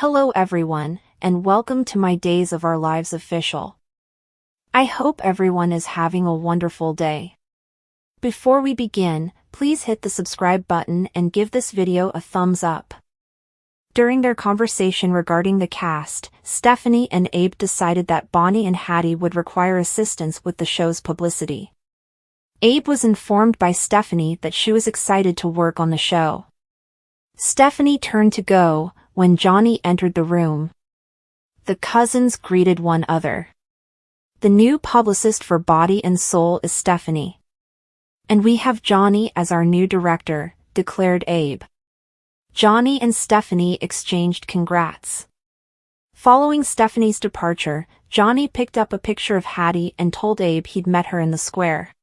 Hello everyone, and welcome to my Days of Our Lives official. I hope everyone is having a wonderful day. Before we begin, please hit the subscribe button and give this video a thumbs up. During their conversation regarding the cast, Stephanie and Abe decided that Bonnie and Hattie would require assistance with the show's publicity. Abe was informed by Stephanie that she was excited to work on the show. Stephanie turned to go when Johnny entered the room. The cousins greeted one another. The new publicist for Body and Soul is Stephanie. And we have Johnny as our new director, declared Abe. Johnny and Stephanie exchanged congrats. Following Stephanie's departure, Johnny picked up a picture of Hattie and told Abe he'd met her in the square.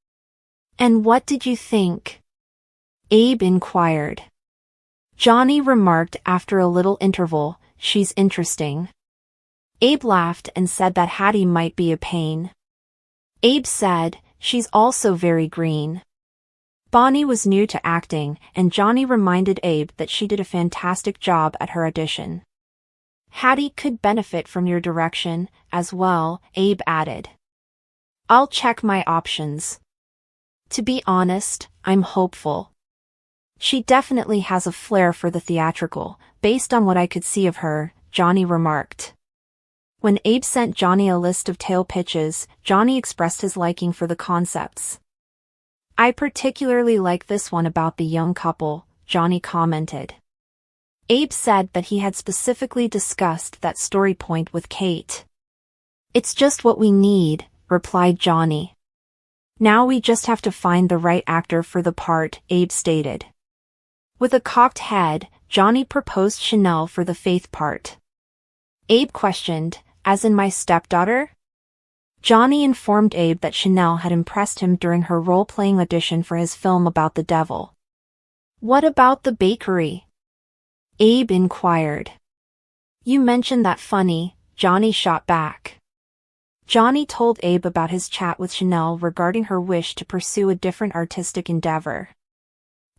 "And what did you think?" Abe inquired. Johnny remarked after a little interval, "She's interesting." Abe laughed and said that Hattie might be a pain. Abe said, "She's also very green." Bonnie was new to acting, and Johnny reminded Abe that she did a fantastic job at her audition. "Hattie could benefit from your direction, as well," Abe added. "I'll check my options. To be honest, I'm hopeful. She definitely has a flair for the theatrical, based on what I could see of her," Johnny remarked. When Abe sent Johnny a list of tale pitches, Johnny expressed his liking for the concepts. "I particularly like this one about the young couple," Johnny commented. Abe said that he had specifically discussed that story point with Kate. "It's just what we need," replied Johnny. "Now we just have to find the right actor for the part," Abe stated. With a cocked head, Johnny proposed Chanel for the Faith part. Abe questioned, "As in my stepdaughter?" Johnny informed Abe that Chanel had impressed him during her role-playing audition for his film about the devil. "What about the bakery?" Abe inquired. "You mentioned that funny," Johnny shot back. Johnny told Abe about his chat with Chanel regarding her wish to pursue a different artistic endeavor.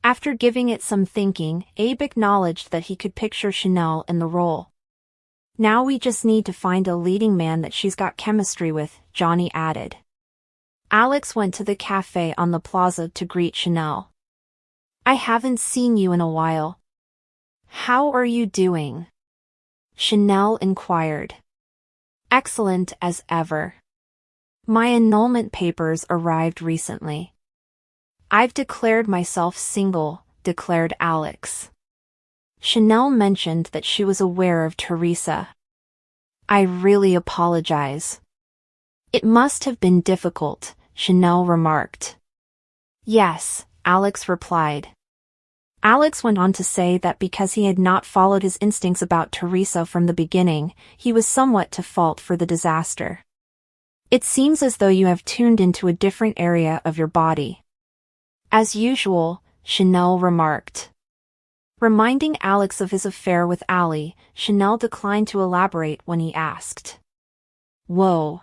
After giving it some thinking, Abe acknowledged that he could picture Chanel in the role. "Now we just need to find a leading man that she's got chemistry with," Johnny added. Alex went to the cafe on the plaza to greet Chanel. "I haven't seen you in a while. How are you doing?" Chanel inquired. "Excellent as ever. My annulment papers arrived recently. I've declared myself single," declared Alex. Chanel mentioned that she was aware of Teresa. "I really apologize. It must have been difficult," Chanel remarked. "Yes," Alex replied. Alex went on to say that because he had not followed his instincts about Teresa from the beginning, he was somewhat to fault for the disaster. "It seems as though you have tuned into a different area of your body." "As usual," Chanel remarked. Reminding Alex of his affair with Ali, Chanel declined to elaborate when he asked. "Whoa.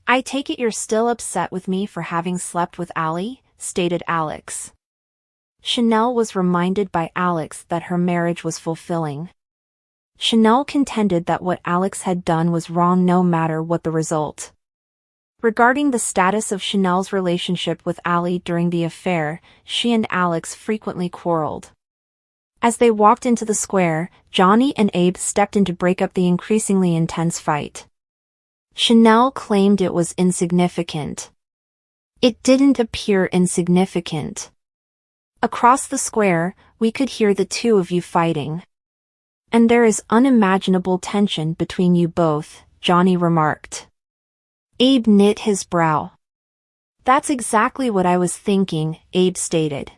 I take it you're still upset with me for having slept with Ali?" stated Alex. Chanel was reminded by Alex that her marriage was fulfilling. Chanel contended that what Alex had done was wrong no matter what the result. Regarding the status of Chanel's relationship with Ali during the affair, she and Alex frequently quarreled. As they walked into the square, Johnny and Abe stepped in to break up the increasingly intense fight. Chanel claimed it was insignificant. It didn't appear insignificant. "Across the square, we could hear the two of you fighting. And there is unimaginable tension between you both," Johnny remarked. Abe knit his brow. "That's exactly what I was thinking," Abe stated.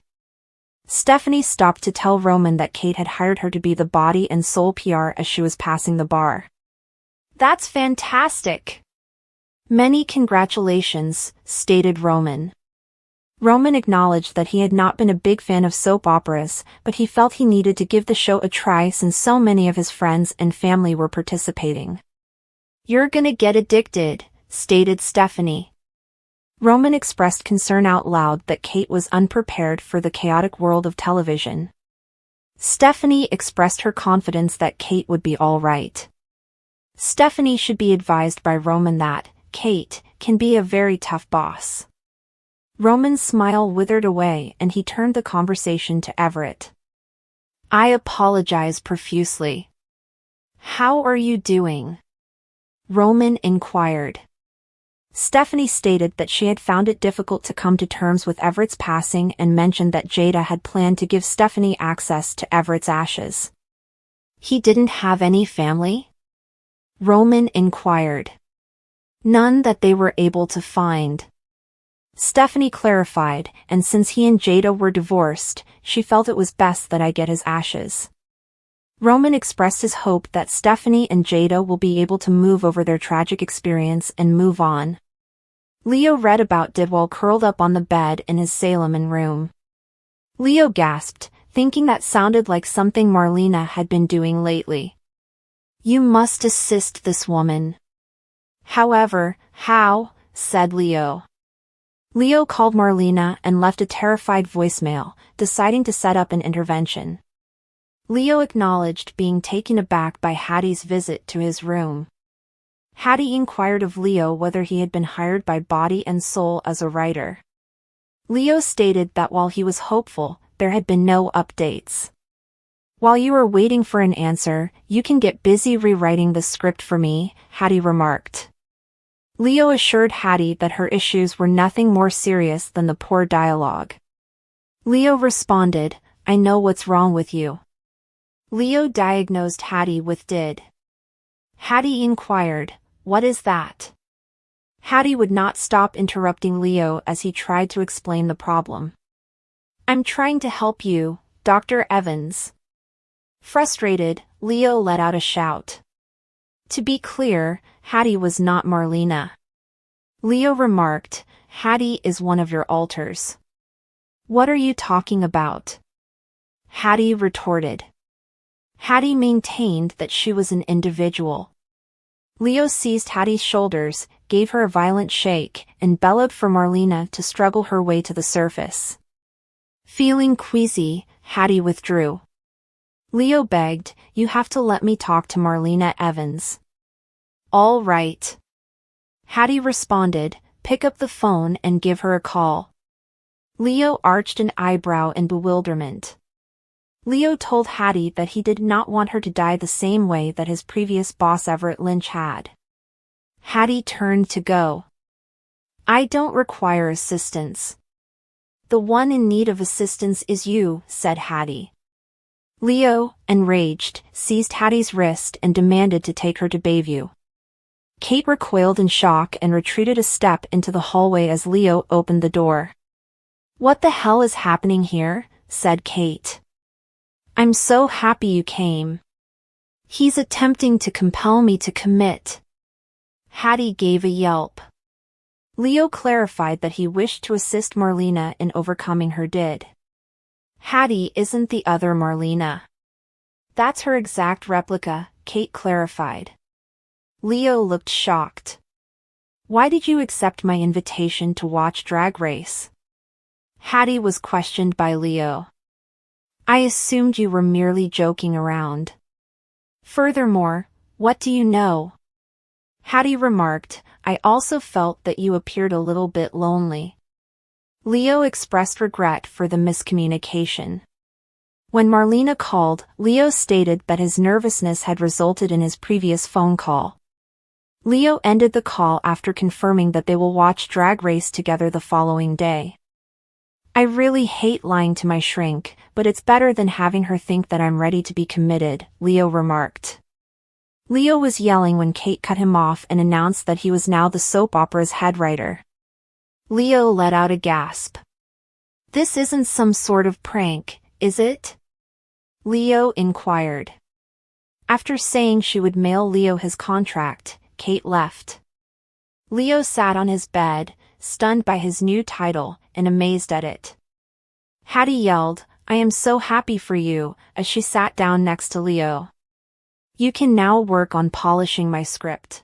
Stephanie stopped to tell Roman that Kate had hired her to be the Body and Soul PR as she was passing the bar. "That's fantastic." "Many congratulations," stated Roman. Roman acknowledged that he had not been a big fan of soap operas, but he felt he needed to give the show a try since so many of his friends and family were participating. "You're gonna get addicted," stated Stephanie. Roman expressed concern out loud that Kate was unprepared for the chaotic world of television. Stephanie expressed her confidence that Kate would be all right. Stephanie should be advised by Roman that Kate can be a very tough boss. Roman's smile withered away and he turned the conversation to Everett. I apologize profusely. How are you doing? Roman inquired. Stephanie stated that she had found it difficult to come to terms with Everett's passing and mentioned that Jada had planned to give Stephanie access to Everett's ashes. He didn't have any family? Roman inquired. None that they were able to find. Stephanie clarified, and since he and Jada were divorced, she felt it was best that I get his ashes. Roman expressed his hope that Stephanie and Jada will be able to move over their tragic experience and move on. Leo read about it while curled up on the bed in his Salem room. Leo gasped, thinking that sounded like something Marlena had been doing lately. You must assist this woman. However, how? Said Leo. Leo called Marlena and left a terrified voicemail, deciding to set up an intervention. Leo acknowledged being taken aback by Hattie's visit to his room. Hattie inquired of Leo whether he had been hired by Body and Soul as a writer. Leo stated that while he was hopeful, there had been no updates. While you are waiting for an answer, you can get busy rewriting the script for me, Hattie remarked. Leo assured Hattie that her issues were nothing more serious than the poor dialogue. Leo responded, I know what's wrong with you. Leo diagnosed Hattie with DID. Hattie inquired, what is that? Hattie would not stop interrupting Leo as he tried to explain the problem. I'm trying to help you, Dr. Evans. Frustrated, Leo let out a shout. To be clear, Hattie was not Marlena. Leo remarked, Hattie is one of your alters. What are you talking about? Hattie retorted. Hattie maintained that she was an individual. Leo seized Hattie's shoulders, gave her a violent shake, and bellowed for Marlena to struggle her way to the surface. Feeling queasy, Hattie withdrew. Leo begged, you have to let me talk to Marlena Evans. All right. Hattie responded, pick up the phone and give her a call. Leo arched an eyebrow in bewilderment. Leo told Hattie that he did not want her to die the same way that his previous boss Everett Lynch had. Hattie turned to go. I don't require assistance. The one in need of assistance is you, said Hattie. Leo, enraged, seized Hattie's wrist and demanded to take her to Bayview. Kate recoiled in shock and retreated a step into the hallway as Leo opened the door. What the hell is happening here? Said Kate. I'm so happy you came. He's attempting to compel me to commit. Hattie gave a yelp. Leo clarified that he wished to assist Marlena in overcoming her DID. Hattie isn't the other Marlena. That's her exact replica, Kate clarified. Leo looked shocked. Why did you accept my invitation to watch Drag Race? Hattie was questioned by Leo. I assumed you were merely joking around. Furthermore, what do you know? Hattie remarked, I also felt that you appeared a little bit lonely. Leo expressed regret for the miscommunication. When Marlena called, Leo stated that his nervousness had resulted in his previous phone call. Leo ended the call after confirming that they will watch Drag Race together the following day. I really hate lying to my shrink, but it's better than having her think that I'm ready to be committed, Leo remarked. Leo was yelling when Kate cut him off and announced that he was now the soap opera's head writer. Leo let out a gasp. This isn't some sort of prank, is it? Leo inquired. After saying she would mail Leo his contract, Kate left. Leo sat on his bed, stunned by his new title, and amazed at it. Hattie yelled, I am so happy for you, as she sat down next to Leo. You can now work on polishing my script.